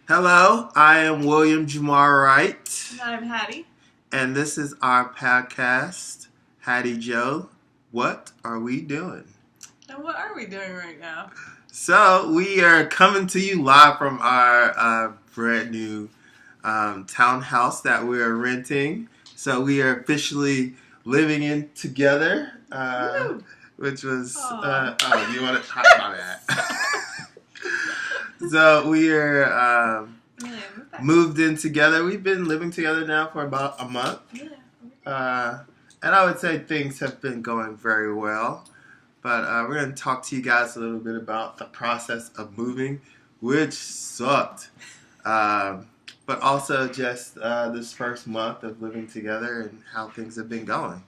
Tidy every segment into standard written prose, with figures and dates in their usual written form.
Hello, I am William Jamar Wright, And I'm Hattie. and this is our podcast, HattieJo. What are we doing? And what are we doing right now? So, we are coming to you live from our brand new townhouse that we are renting. So, we are officially living in together, which was, you want to talk about that? So, we are moved in together. We've been living together now for about a month. And I would say things have been going very well. But we're going to talk to you guys a little bit about the process of moving, which sucked. But also just this first month of living together and how things have been going.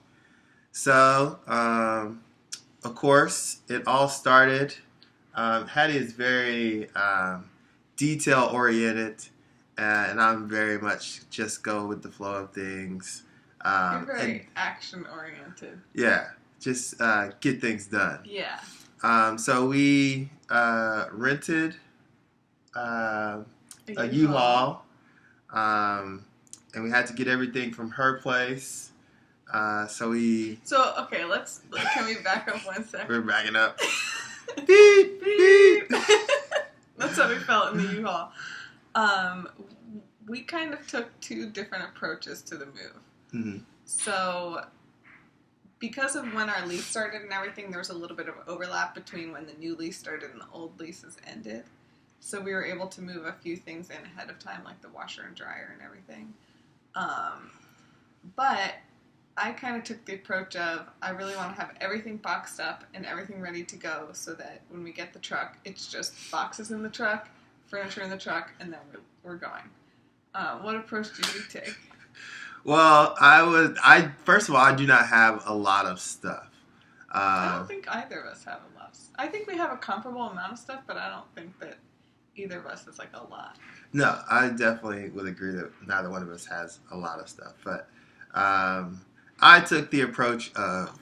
So, of course, it all started. Hattie is very detail-oriented, and I'm very much just go with the flow of things. You're very action-oriented. Yeah. Just get things done. Yeah. So we rented a U-Haul, and we had to get everything from her place. So okay, can we back up 1 second? We're backing up. Beep, beep. That's how we felt in the U-Haul. We kind of took two different approaches to the move. Mm-hmm. So, because of when our lease started and everything, there was a little bit of overlap between when the new lease started and the old leases ended. So we were able to move a few things in ahead of time, like the washer and dryer and everything. But I kind of took the approach of, I really want to have everything boxed up and everything ready to go so that when we get the truck, it's just boxes in the truck, furniture in the truck, and then we're going. What approach did you take? Well, first of all, I do not have a lot of stuff. I don't think either of us have a lot. I think we have a comparable amount of stuff, but I don't think that either of us is like a lot. No, I definitely would agree that neither one of us has a lot of stuff. But I took the approach of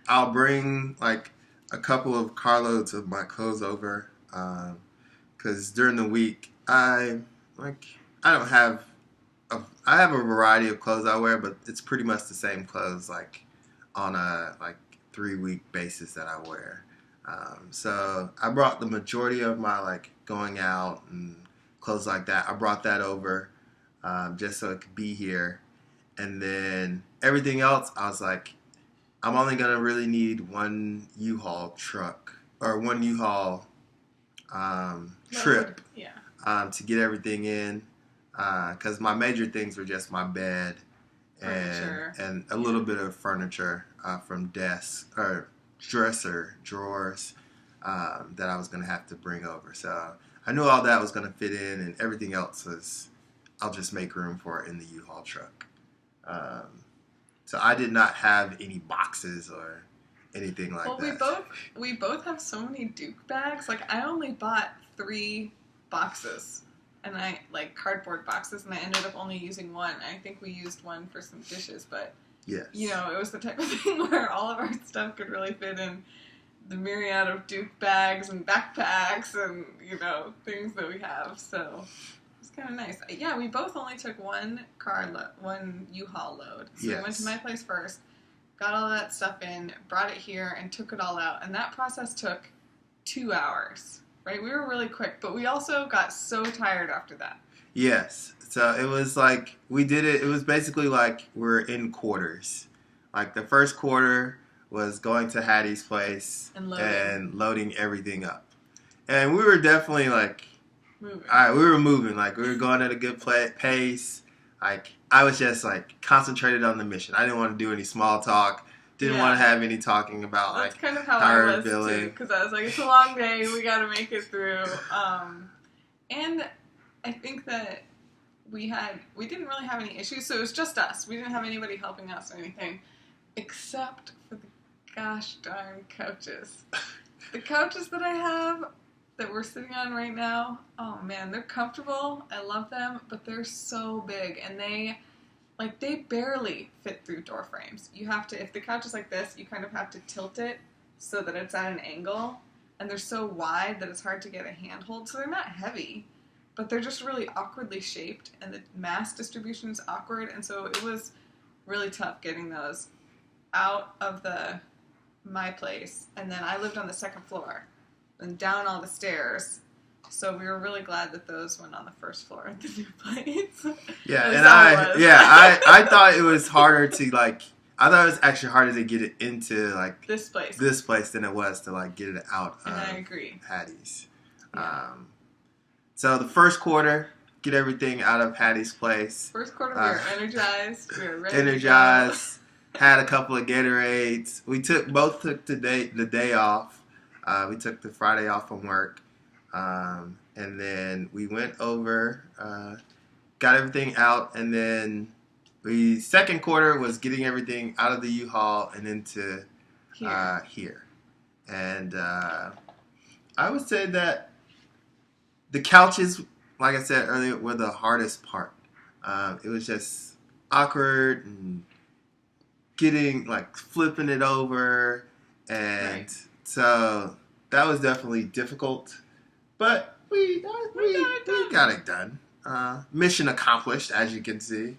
I'll bring like a couple of carloads of my clothes over because during the week I have a variety of clothes I wear, but it's pretty much the same clothes like on a 3-week basis that I wear. So I brought the majority of my going out and clothes like that. I brought that over just so it could be here. And then everything else, I was like, I'm only going to really need one U-Haul truck or one U-Haul trip to get everything in. Because my major things were just my bed and a little bit of furniture from desks or drawers that I was going to have to bring over. So I knew all that was going to fit in, and everything else I'll just make room for it in the U-Haul truck. So I did not have any boxes or anything like that. Well, we both have so many Duke bags. Like, I only bought 3 boxes. And cardboard boxes, and I ended up only using one. I think we used one for some dishes, but, yes. It was the type of thing where all of our stuff could really fit in the myriad of Duke bags and backpacks and, things that we have. So it's kind of nice. Yeah, we both only took one U-Haul load. So yes. We went to my place first, got all that stuff in, brought it here, and took it all out. And that process took 2 hours. Right, we were really quick, but we also got so tired after that. Yes, so it was like we did it. It was basically like we're in quarters. Like the first quarter was going to Hattie's place and loading everything up, and we were definitely moving. We were moving. Like we were going at a good pace. Like I was just concentrated on the mission. I didn't want to do any small talk. Didn't want to have any talking about That's kind of how I was too, because I was like, it's a long day, we got to make it through. And I think that we didn't really have any issues, so it was just us. We didn't have anybody helping us or anything, except for the gosh darn couches. The couches that I have that we're sitting on right now, oh man, they're comfortable. I love them, but they're so big, and they barely fit through door frames. You have to, if the couch is like this, you kind of have to tilt it so that it's at an angle, and they're so wide that it's hard to get a handhold, so they're not heavy, but they're just really awkwardly shaped, and the mass distribution is awkward, and so it was really tough getting those out of my place. And then I lived on the second floor and down all the stairs. So we were really glad that those went on the first floor at the new place. Yeah, and I thought it was harder to like. I thought it was actually harder to get it into like this place than it was to like get it out. And I agree. Hattie's. Yeah. So the first quarter, get everything out of Hattie's place. First quarter, we were energized. We were ready. Energized. Had a couple of Gatorades. We both took the day off. We took the Friday off from work. And then we went over, got everything out, and then the second quarter was getting everything out of the U-Haul and into here. And I would say that the couches, like I said earlier, were the hardest part. It was just awkward and flipping it over, and so that was definitely difficult. But we got it done. Mission accomplished, as you can see.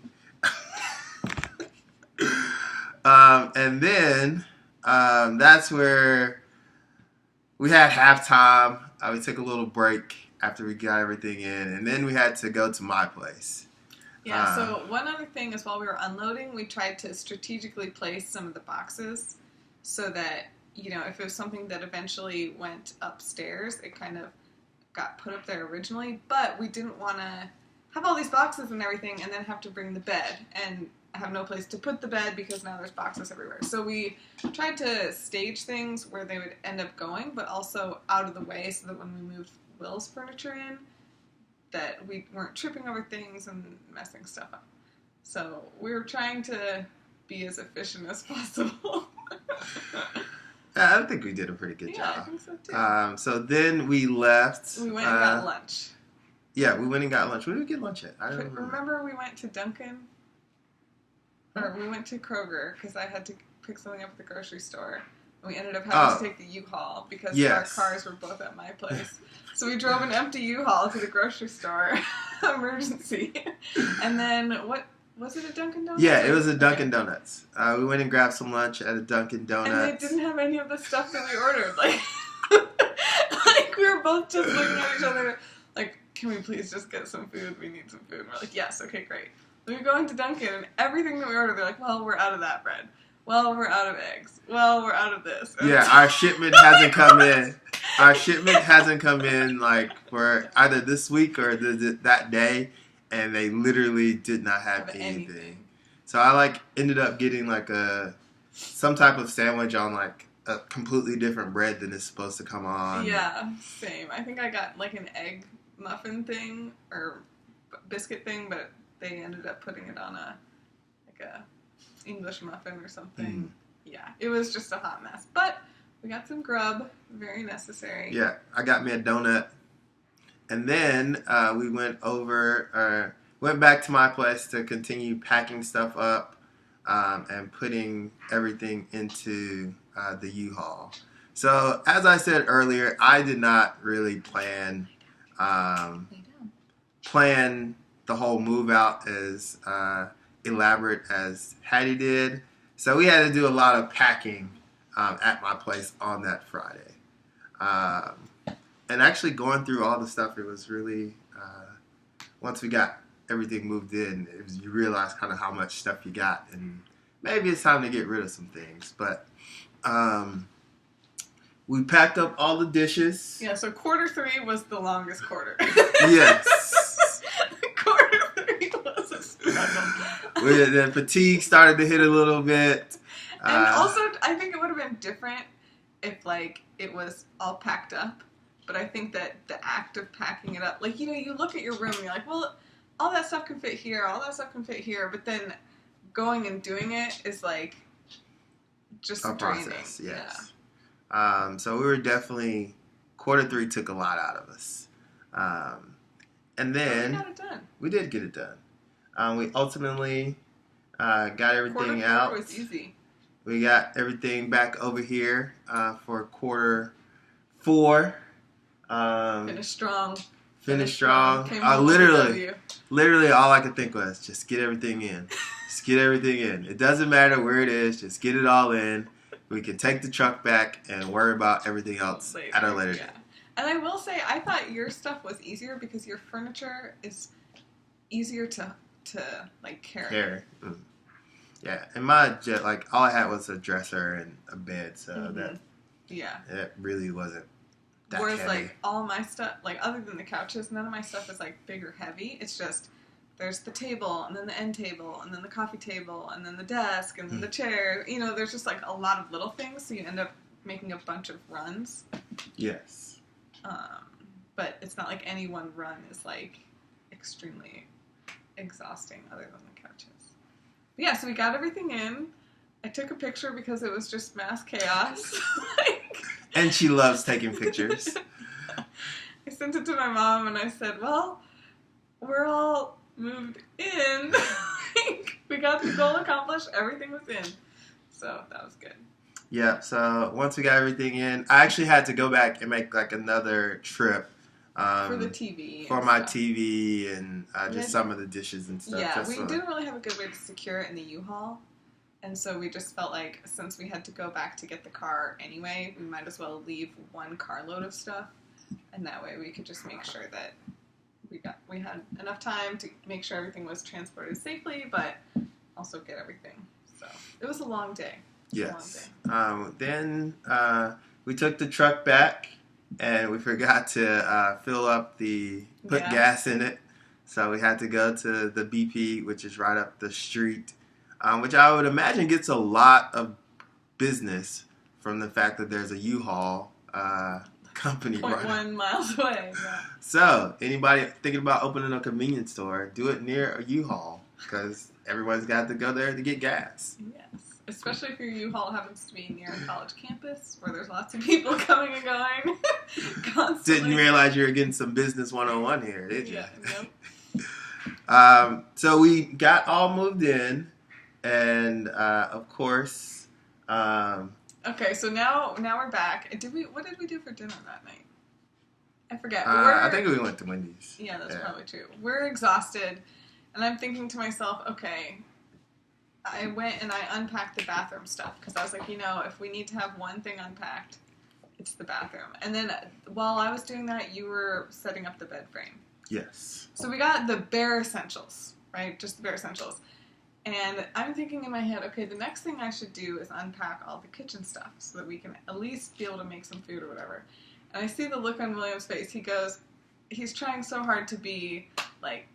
And then that's where we had halftime. We took a little break after we got everything in, and then we had to go to my place. Yeah, so one other thing is while we were unloading, we tried to strategically place some of the boxes so that, if it was something that eventually went upstairs, it kind of got put up there originally, but we didn't want to have all these boxes and everything and then have to bring the bed and have no place to put the bed because now there's boxes everywhere. So we tried to stage things where they would end up going, but also out of the way so that when we moved Will's furniture in, that we weren't tripping over things and messing stuff up. So we were trying to be as efficient as possible. I think we did a pretty good job. Yeah, I think so too. So then we left. We went and got lunch. Yeah, we went and got lunch. Where did we get lunch at? I don't remember we went to Dunkin'? Or we went to Kroger because I had to pick something up at the grocery store. And we ended up having to take the U-Haul because our cars were both at my place. So we drove an empty U-Haul to the grocery store, emergency. And then, was it a Dunkin' Donuts? Yeah, it was a Dunkin' Donuts. We went and grabbed some lunch at a Dunkin' Donuts. And they didn't have any of the stuff that we ordered. Like we were both just looking at each other like, can we please just get some food? We need some food. And we're like, yes, okay, great. We go into Dunkin' and everything that we ordered, they're like, well, we're out of that bread. Well, we're out of eggs. Well, we're out of this. And our shipment hasn't come in. Our shipment hasn't come in like for either this week or that day, and they literally did not have anything. So I ended up getting some type of sandwich on a completely different bread than it's supposed to come on. Yeah, same. I think I got an egg muffin thing or biscuit thing, but they ended up putting it on a English muffin or something. Yeah, it was just a hot mess. But we got some grub, very necessary. Yeah, I got me a donut. And then we went back to my place to continue packing stuff up and putting everything into the U-Haul. So, as I said earlier, I did not really plan the whole move out as elaborate as Hattie did. So we had to do a lot of packing at my place on that Friday. And actually going through all the stuff, it was really, once we got everything moved in, you realize kind of how much stuff you got. And maybe it's time to get rid of some things. But we packed up all the dishes. Yeah, so quarter 3 was the longest quarter. Yes. Quarter 3 was a struggle. The fatigue started to hit a little bit. And also, I think it would have been different if, it was all packed up. But I think that the act of packing it up, you look at your room and you're like, well, all that stuff can fit here, all that stuff can fit here. But then going and doing it is, just a draining. Process, yes. Yeah. So we were definitely, quarter 3 took a lot out of us. And then... we got it done. We did get it done. We ultimately got everything out. Quarter 4 was easy. We got everything back over here for quarter 4. Finished strong. Finish strong. Came I home with a W. literally all I could think was just get everything in. Just get everything in. It doesn't matter where it is. Just get it all in. We can take the truck back and worry about everything else at a later date. And I will say, I thought your stuff was easier because your furniture is easier to like carry. Mm. Yeah, and my all I had was a dresser and a bed, so it really wasn't that Whereas heavy. like all my stuff, like other than the couches, none of my stuff is like big or heavy. It's just there's the table and then the end table and then the coffee table and then the desk and then the chair. You know, there's just like a lot of little things, so you end up making a bunch of runs. Yes. But it's not like any one run is like extremely exhausting other than the couches. But yeah, so we got everything in. I took a picture because it was just mass chaos. And she loves taking pictures. I sent it to my mom and I said, well, we're all moved in. We got the goal accomplished. Everything was in. So that was good. Yeah, so once we got everything in, I actually had to go back and make like another trip. For the TV. For my TV and just some of the dishes and stuff. Yeah, we didn't really have a good way to secure it in the U-Haul. And so we just felt like since we had to go back to get the car anyway, we might as well leave one carload of stuff. And that way we could just make sure that we had enough time to make sure everything was transported safely, but also get everything. So it was a long day. Yes. Then we took the truck back. And we forgot to put gas in it. So we had to go to the BP, which is right up the street, which I would imagine gets a lot of business from the fact that there's a U-Haul company right 0.1 miles away. Yeah. So anybody thinking about opening a convenience store, do it near a U-Haul because everyone's got to go there to get gas. Yes. Especially if your U-Haul happens to be near a college campus where there's lots of people coming and going constantly. Didn't realize you were getting some business 101 here, did you? Yeah. So we got all moved in, and of course. Okay, so now we're back. What did we do for dinner that night? I forget. I think we went to Wendy's. Yeah, that's probably true. We're exhausted, and I'm thinking to myself, okay. I went and I unpacked the bathroom stuff because I was like, if we need to have one thing unpacked, it's the bathroom. And then while I was doing that, you were setting up the bed frame. Yes. So we got the bare essentials, right? Just the bare essentials. And I'm thinking in my head, okay, the next thing I should do is unpack all the kitchen stuff so that we can at least be able to make some food or whatever. And I see the look on William's face. He's trying so hard to be like,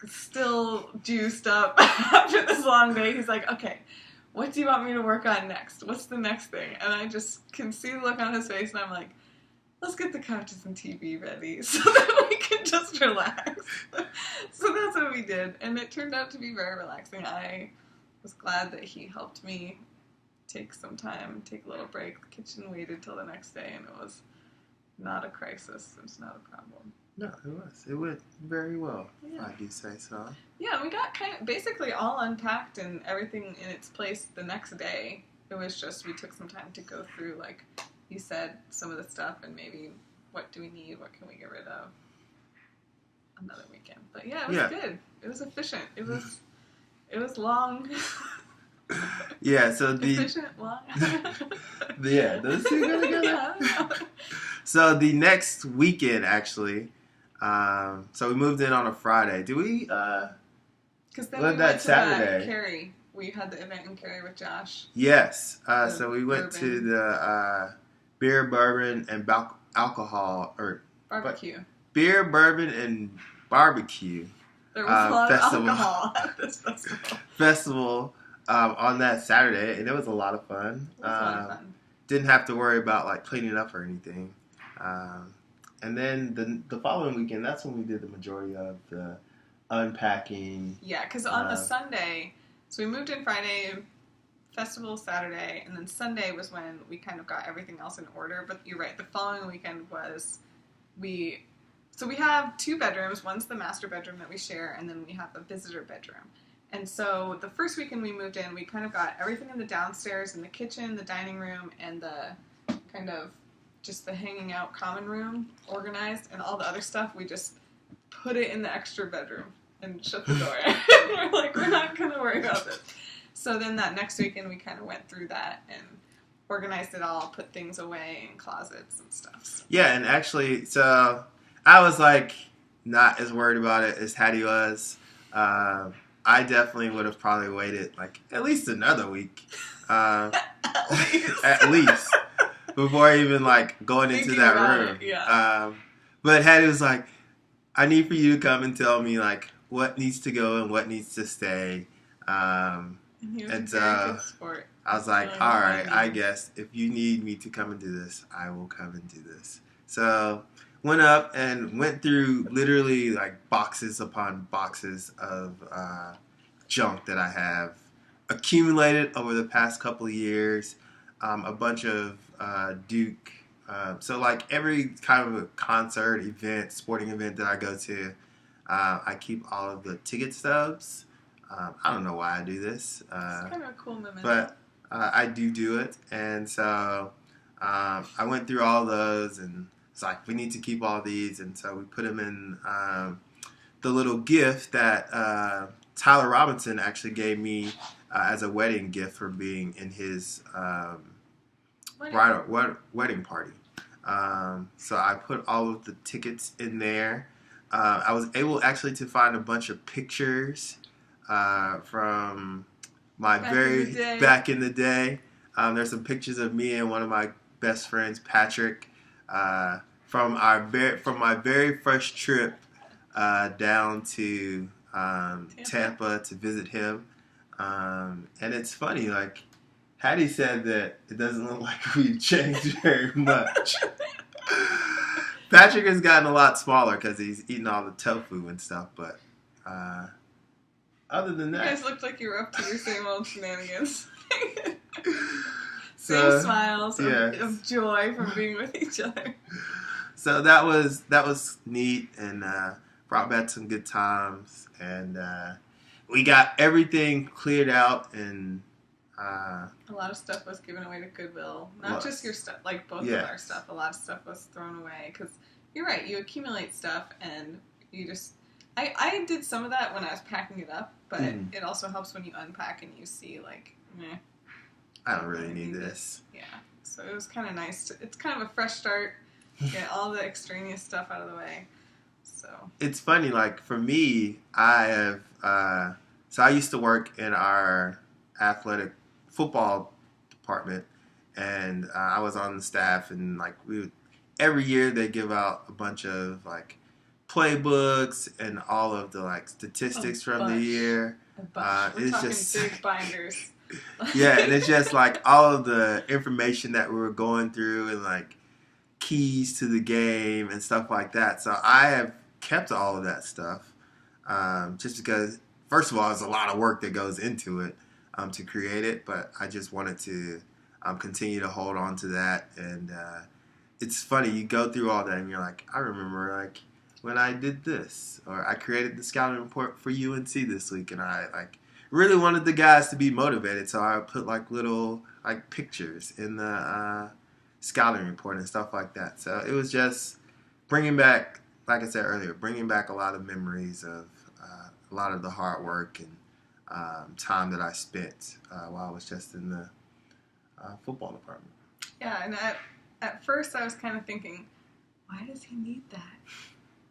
still juiced up after this long day. He's like, okay, what do you want me to work on next? What's the next thing? And I just can see the look on his face, and I'm like, let's get the couches and TV ready so that we can just relax. So that's what we did, and it turned out to be very relaxing. I was glad that he helped me take some time, take a little break. The kitchen waited till the next day, and it was not a crisis. It was not a problem. No, it was. It went very well, if I do say so. Yeah, we got kind of basically all unpacked and everything in its place the next day. It was just we took some time to go through, like you said, some of the stuff and maybe what do we need, what can we get rid of another weekend. But yeah, it was good. It was efficient. It was long. Yeah, so efficient, long. Yeah, those two go together. So the next weekend, actually. So we moved in on a Friday. Do we? Because then we went to Saturday. Cary. We had the event in Cary with Josh. Yes. So we went to the beer, bourbon, and alcohol or barbecue. Beer, bourbon, and barbecue. There was a lot of alcohol at this festival on that Saturday, and it was a lot of fun. It was a lot of fun. Didn't have to worry about like cleaning up or anything. And then the following weekend, that's when we did the majority of the unpacking. Yeah, because on the Sunday, so we moved in Friday, festival Saturday, and then Sunday was when we kind of got everything else in order. But you're right, the following weekend was so we have 2 bedrooms. One's the master bedroom that we share, and then we have a visitor bedroom. And so the first weekend we moved in, we kind of got everything in the downstairs, in the kitchen, the dining room, and the kind of just the hanging out common room organized, and all the other stuff we just put it in the extra bedroom and shut the door. We're like, we're not going to worry about this. So then that next weekend we kind of went through that and organized it all, put things away in closets and stuff. So. Yeah, and actually, so I was like not as worried about it as Hattie was. I definitely would have probably waited like at least another week. At least. Before even like going into that room. Yeah. But Hattie was like, I need for you to come and tell me like what needs to go and what needs to stay. And he was a very good sport. I was like, all right, I guess if you need me to come and do this, I will come and do this. So went up and went through literally like boxes upon boxes of junk that I have accumulated over the past couple of years. A bunch of Duke. So like every kind of a concert, event, sporting event that I go to, I keep all of the ticket stubs. I don't know why I do this. It's kind of a cool moment. But I do it. And so I went through all those and it's like, we need to keep all these. And so we put them in the little gift that Tyler Robinson actually gave me as a wedding gift for being in his wedding party. So I put all of the tickets in there. I was able actually to find a bunch of pictures from my back in the day. There's some pictures of me and one of my best friends, Patrick, from my very first trip down to Tampa to visit him. And it's funny, like Hattie said that it doesn't look like we've changed very much. Patrick has gotten a lot smaller because he's eating all the tofu and stuff, but other than that... You guys looked like you were up to your same old shenanigans. Same smiles of joy from being with each other. So that was neat and brought back some good times. And we got everything cleared out and... a lot of stuff was given away to Goodwill. Not just your stuff, like both of our stuff. A lot of stuff was thrown away because you're right. You accumulate stuff and you just. I did some of that when I was packing it up, but it also helps when you unpack and you see like, meh. I don't really need this. Yeah. So it was kind of nice. It's kind of a fresh start. Get all the extraneous stuff out of the way. So. It's funny, like for me, I have. So I used to work in our athletic football department, and I was on the staff, and like every year they give out a bunch of like playbooks and all of the like statistics from the year. We're talking just big binders. Yeah, and it's just like all of the information that we were going through and like keys to the game and stuff like that. So I have kept all of that stuff just because, first of all, there's a lot of work that goes into it. To create it, but I just wanted to continue to hold on to that. And it's funny, you go through all that and you're like, I remember like when I did this, or I created the scouting report for UNC this week, and I like really wanted the guys to be motivated, so I put like little like pictures in the scouting report and stuff like that. So it was just bringing back, like I said earlier, bringing back a lot of memories of a lot of the hard work and time that I spent while I was just in the football department. Yeah, and at first I was kind of thinking, why does he need that?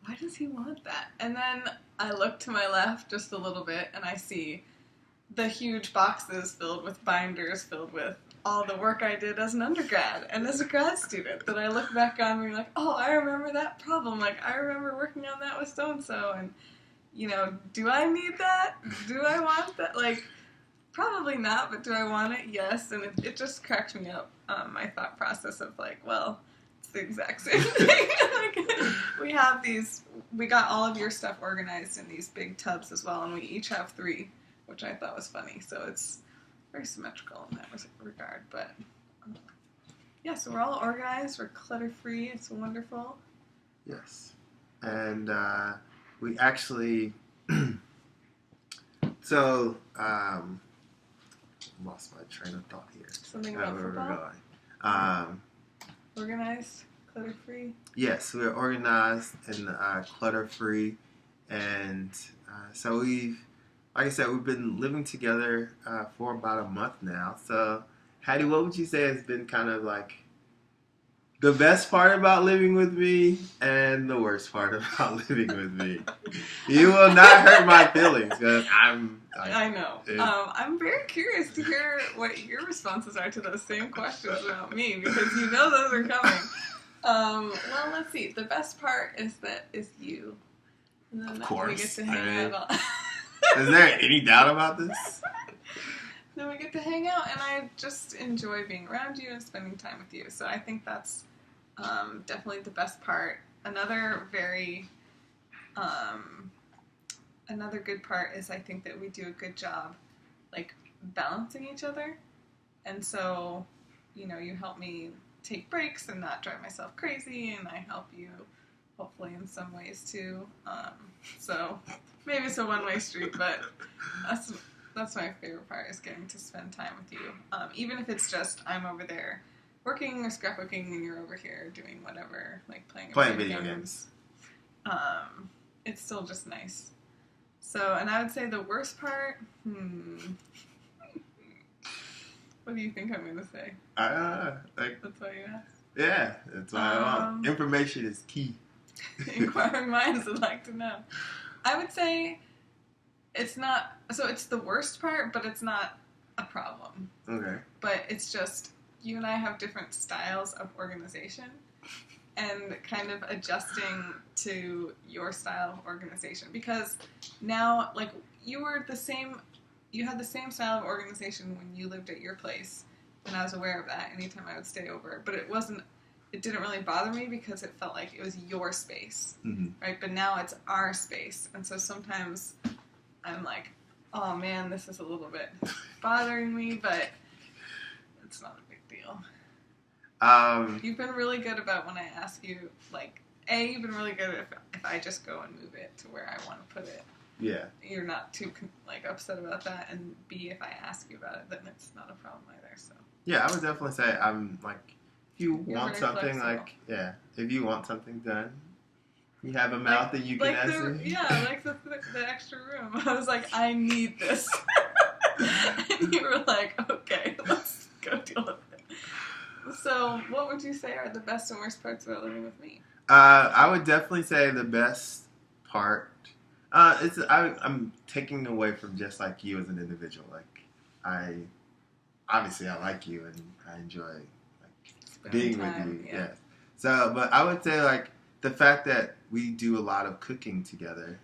Why does he want that? And then I look to my left just a little bit and I see the huge boxes filled with binders filled with all the work I did as an undergrad and as a grad student that I look back on and be like, oh, I remember that problem. Like, I remember working on that with so-and-so, and you know, do I need that? Do I want that? Like, probably not, but do I want it? Yes. And it just cracked me up, my thought process of like, well, it's the exact same thing. Like, we got all of your stuff organized in these big tubs as well, and we each have 3, which I thought was funny. So it's very symmetrical in that regard. But yeah, so we're all organized. We're clutter-free. It's wonderful. Yes. And, we actually, so, lost my train of thought here. Something about football? Organized, clutter-free? Yes, we're organized and clutter-free, and so like I said, we've been living together for about a month now. So, Hattie, what would you say has been kind of like the best part about living with me and the worst part about living with me? You will not hurt my feelings because I know. I'm very curious to hear what your responses are to those same questions about me because you know those are coming. Well, let's see. The best part is you. And then of course. We get to hang out. Is there any doubt about this? Then we get to hang out, and I just enjoy being around you and spending time with you. So I think that's definitely the best part. Another good part is I think that we do a good job, like, balancing each other. And so, you help me take breaks and not drive myself crazy, and I help you, hopefully, in some ways, too. So maybe it's a one-way street, but that's my favorite part, is getting to spend time with you. Even if it's just I'm over there working or scrapbooking and you're over here doing whatever, like playing video games. It's still just nice. So, and I would say the worst part, what do you think I'm going to say? That's why you asked? Yeah, that's why information is key. Inquiring minds would like to know. I would say it's the worst part, but it's not a problem. Okay. But it's just, you and I have different styles of organization, and kind of adjusting to your style of organization. Because now, like, you had the same style of organization when you lived at your place, and I was aware of that anytime I would stay over. But it didn't really bother me because it felt like it was your space, right? But now it's our space, and so sometimes I'm like, oh man, this is a little bit bothering me, but it's not a big deal. You've been really good about when I ask you, like, A, you've been really good if I just go and move it to where I want to put it. Yeah. You're not too, like, upset about that, and B, if I ask you about it, then it's not a problem either, so. Yeah, I would definitely say I'm, like, if you want something, flexible. if you want something done, you have a mouth that you can answer. Like the extra room. I was like, I need this. And you were like, okay, let's go deal with it. So, what would you say are the best and worst parts about living with me? I would definitely say the best part, I'm taking away from just, like, you as an individual. Like, obviously I like you and I enjoy, like, being with you. Yeah. Yes. So, but I would say, like, the fact that we do a lot of cooking together,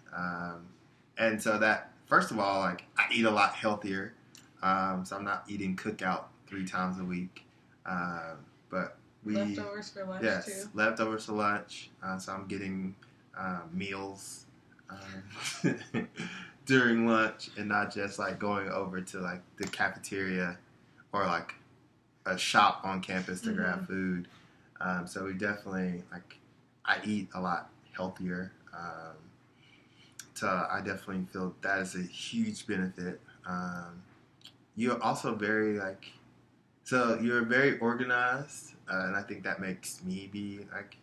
and so that, first of all, like, I eat a lot healthier, so I'm not eating cookout 3 times a week, but leftovers for lunch, too. Leftovers for lunch, so I'm getting meals during lunch, and not just, like, going over to, like, the cafeteria or, like, a shop on campus to grab food. So we definitely, like, I eat a lot healthier. So I definitely feel that is a huge benefit. You're also very, like, so you're very organized, and I think that makes me be, like,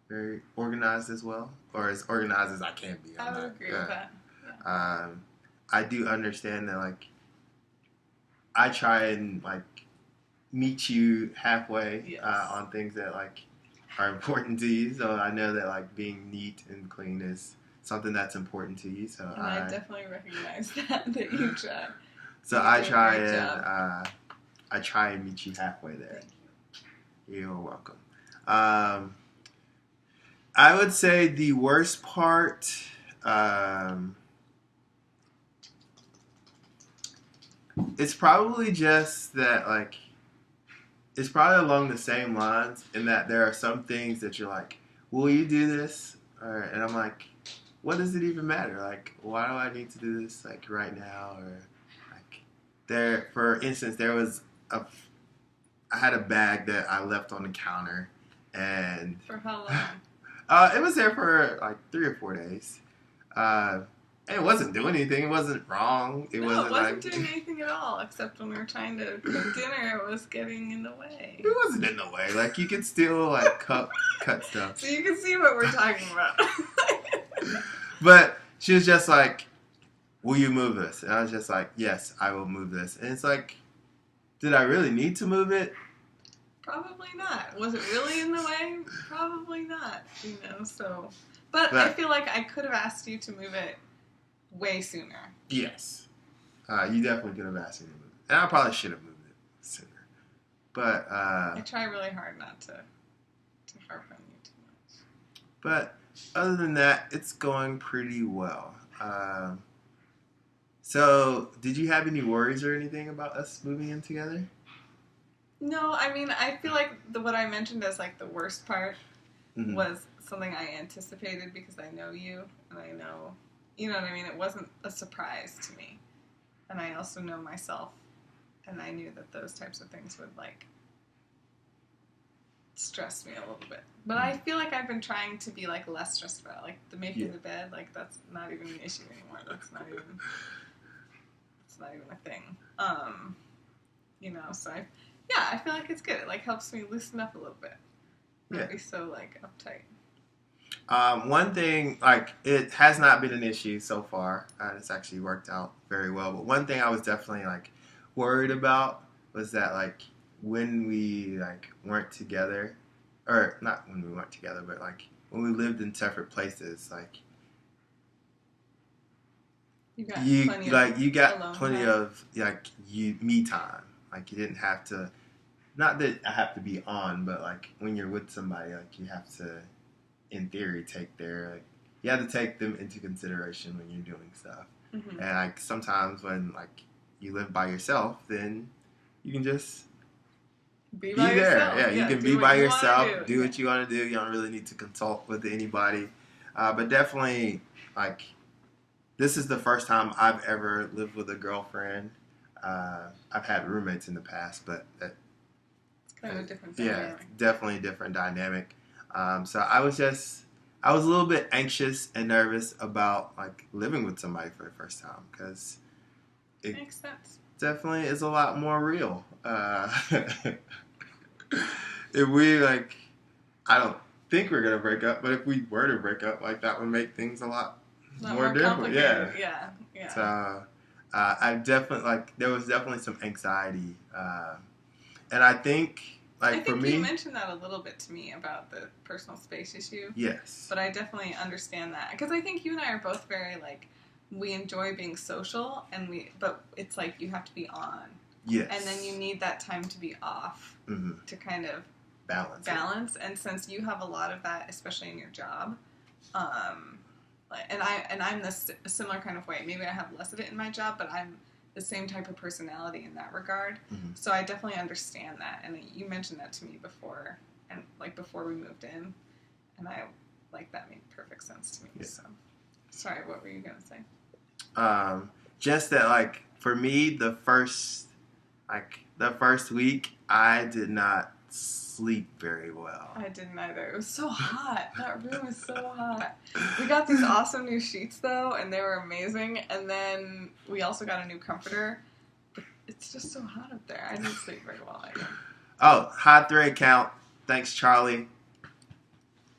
very organized as well, or as organized as I can be. I would agree with that. Yeah. I do understand that, like, I try and, like, meet you halfway on things that, like, are important to you. So I know that, like, being neat and clean is something that's important to you. So and I definitely recognize that you try. So I try and meet you halfway there. You're welcome. I would say the worst part, it's probably just that, like, it's probably along the same lines in that there are some things that you're like, will you do this? And I'm like, what does it even matter? Like, why do I need to do this, like, right now? Or, like, for instance, I had a bag that I left on the counter, and for how long? It was there for, like, 3 or 4 days. And it wasn't doing anything. It wasn't wrong. It wasn't doing anything at all, except when we were trying to cook dinner, it was getting in the way. It wasn't in the way. Like, you could still, like, cut stuff. So you can see what we're talking about. But she was just like, will you move this? And I was just like, yes, I will move this. And it's like, did I really need to move it? Probably not. Was it really in the way? Probably not. So. But I feel like I could have asked you to move it way sooner. Yes. You definitely could have asked me to move it. And I probably should have moved it sooner. But I try really hard not to harp on you too much. But other than that, it's going pretty well. So, did you have any worries or anything about us moving in together? No, I mean, I feel like what I mentioned as like the worst part was something I anticipated because I know you and I know, you know what I mean? It wasn't a surprise to me. And I also know myself and I knew that those types of things would like stress me a little bit. But I feel like I've been trying to be like less stressed about it. Like the making the bed, like that's not even an issue anymore. That's not even a thing. So I feel like it's good. It like helps me loosen up a little bit. Not be so like uptight. One thing, like, it has not been an issue so far. It's actually worked out very well. But one thing I was definitely like worried about was that like when we like weren't together, or not when we weren't together, but like when we lived in separate places, like you got plenty of like me time. Like you didn't have to. Not that I have to be on, but like when you're with somebody, like you have to, in theory, you have to take them into consideration when you're doing stuff. Mm-hmm. And like sometimes when like you live by yourself, then you can just be there. Yourself. Yeah, you can be by yourself, do what you want to do. You don't really need to consult with anybody. But definitely, like, this is the first time I've ever lived with a girlfriend. I've had roommates in the past, but kind of a different dynamic. Yeah, definitely a different dynamic. So I was a little bit anxious and nervous about like living with somebody for the first time because it makes sense. Definitely is a lot more real. If we like, I don't think we're gonna break up, but if we were to break up, like that would make things a lot more difficult. Yeah. So I definitely there was definitely some anxiety. And I think, for me... you mentioned that a little bit to me about the personal space issue. Yes. But I definitely understand that. Because I think you and I are both very, we enjoy being social, but it's like you have to be on. Yes. And then you need that time to be off to kind of balance. And since you have a lot of that, especially in your job, and I'm this similar kind of way. Maybe I have less of it in my job, but I'm the same type of personality in that regard. Mm-hmm. So I definitely understand that. And you mentioned that to me before, and before we moved in, and that made perfect sense to me. Yeah. So, sorry, what were you going to say? Just that, for me, the first week, I did not sleep very well. I didn't either. It was so hot. That room is so hot. We got these awesome new sheets, though, and they were amazing. And then we also got a new comforter. But it's just so hot up there. I didn't sleep very well either. Oh, hot thread count. Thanks, Charlie.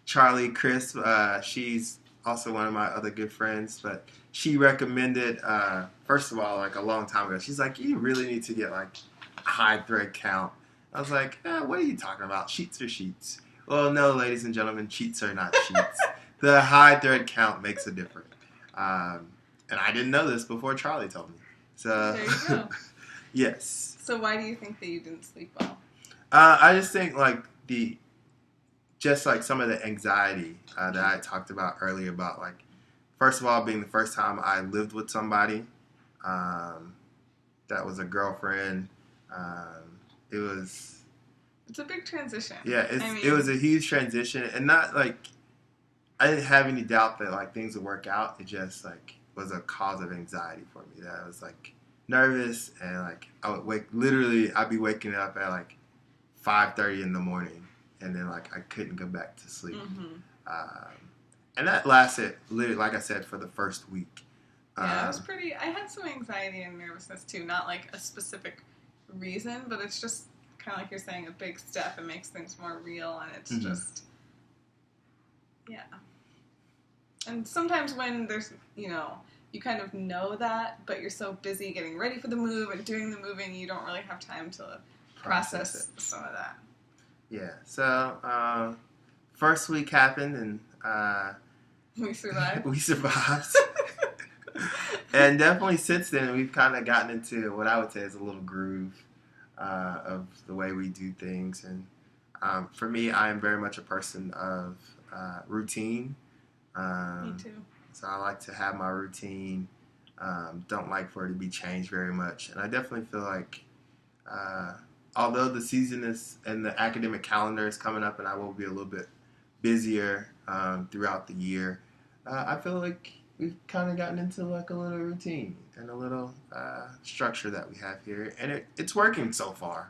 Charlie Crisp. She's also one of my other good friends, but she recommended, first of all, a long time ago, she's like, you really need to get, a high thread count. I was like, what are you talking about? Sheets are sheets. Well, no, ladies and gentlemen, sheets are not sheets. The high thread count makes a difference. And I didn't know this before Charlie told me. So there you go. Yes. So why do you think that you didn't sleep well? I just think some of the anxiety that I talked about earlier about first of all, being the first time I lived with somebody that was a girlfriend. It's a big transition. Yeah, it was a huge transition, and not I didn't have any doubt that things would work out. It just was a cause of anxiety for me. That I was nervous, and I would I'd be waking up at 5:30 in the morning, and then I couldn't go back to sleep. Mm-hmm. And that lasted literally, like I said, for the first week. Yeah, it was pretty. I had some anxiety and nervousness too. Not a specific reason, but it's just kind of like you're saying, a big step. It makes things more real, and it's just, yeah. And sometimes when there's, you kind of know that, but you're so busy getting ready for the move and doing the moving, you don't really have time to process some of that. Yeah. So, first week happened, and we survived. We survived. And definitely since then, we've kind of gotten into what I would say is a little groove of the way we do things. And for me, I am very much a person of routine. Me too. So I like to have my routine. Don't like for it to be changed very much. And I definitely feel like, although the season is and the academic calendar is coming up, and I will be a little bit busier throughout the year, I feel like we've kind of gotten into like a little routine and a little structure that we have here, and it's working so far.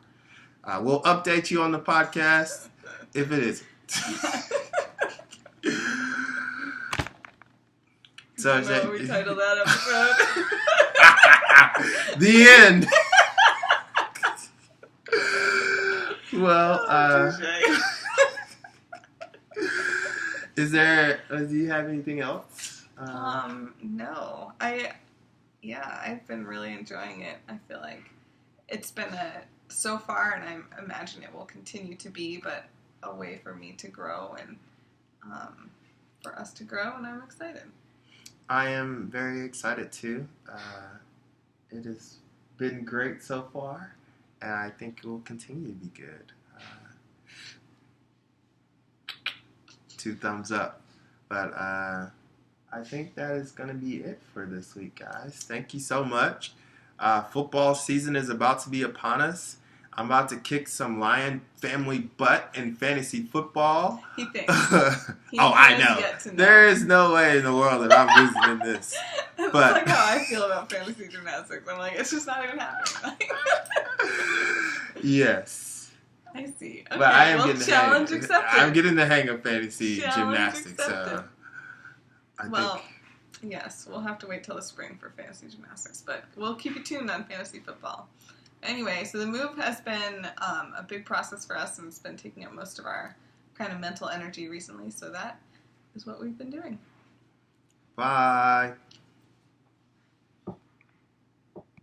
We'll update you on the podcast if it isn't. So what we titled that episode? The end. Well, do you have anything else? No. I've been really enjoying it. I feel like it's been so far, and I imagine it will continue to be, but a way for me to grow and for us to grow, and I'm excited. I am very excited too. It has been great so far, and I think it will continue to be good. 2 thumbs up. But I think that is going to be it for this week, guys. Thank you so much. Football season is about to be upon us. I'm about to kick some Lion family butt in fantasy football. He thinks. I know. There is no way in the world that I'm losing in this. That's like how I feel about fantasy gymnastics. I'm like, it's just not even happening. Yes. I see. Okay, but I am getting challenge accepted. I'm getting the hang of fantasy gymnastics. Yes, we'll have to wait till the spring for fantasy gymnastics, but we'll keep you tuned on fantasy football. Anyway, so the move has been a big process for us, and it's been taking up most of our kind of mental energy recently, so that is what we've been doing. Bye.